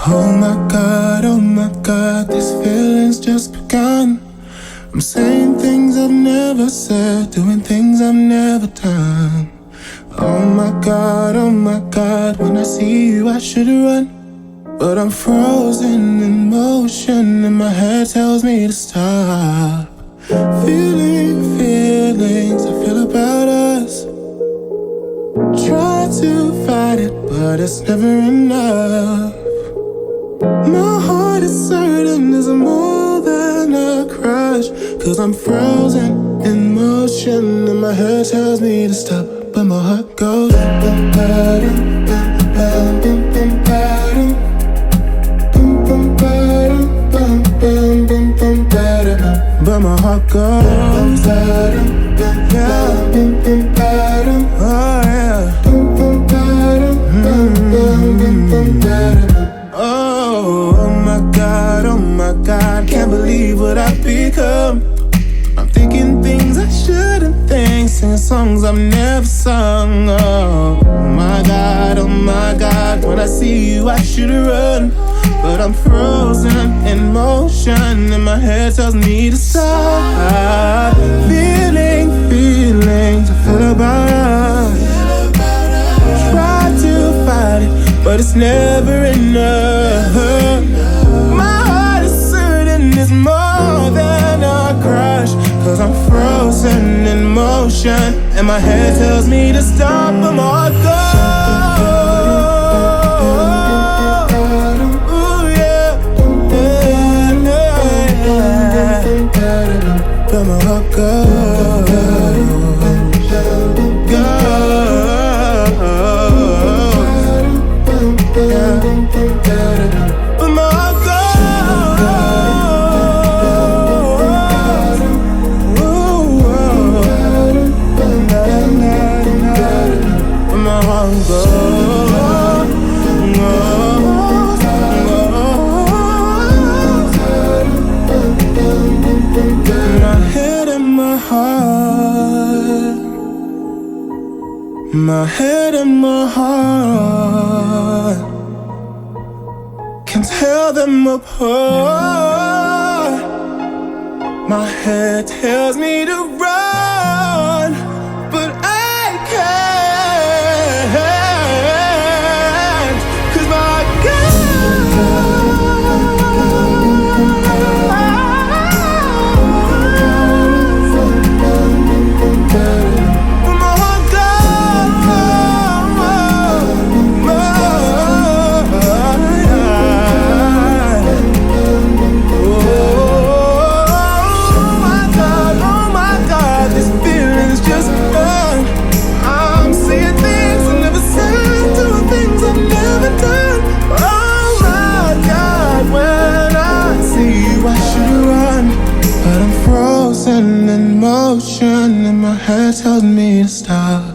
Oh my God, these feelings just begun. I'm saying things I've never said, doing things I've never done. Oh my God, when I see you I should run, but I'm frozen in motion and my head tells me to stop. Feeling feelings I feel about us. Try to fight it, but it's never enough. My heart is certain there's more than a crush, 'cause I'm frozen in motion and my head tells me to stop, but my heart goes bum, ba-dum, bum, bum, bum, ba-dum, bum, bum, ba-dum, bum, bum, bum, bum, ba-dum. But my heart goes ba-dum, bum, bum, bum, ba-dum. Oh yeah, bum, bum, ba-dum, bum, bum, bum, bum, ba-dum. Oh my God, can't believe what I've become. I'm thinking things I shouldn't think, singing songs I've never sung. Oh my God, when I see you I should run, but I'm frozen in motion and my head tells me to stop. Feeling feelings I feel about us. Try to fight it, but it's never enough. My heart is certain it's more than a crush, 'cause I'm frozen in motion and my head tells me to stop, but my heart goes. Ooh yeah, but my heart goes. My head and my heart can't tell them apart. My head tells me to run, but I can't, 'cause my in motion and my head tells me to stop.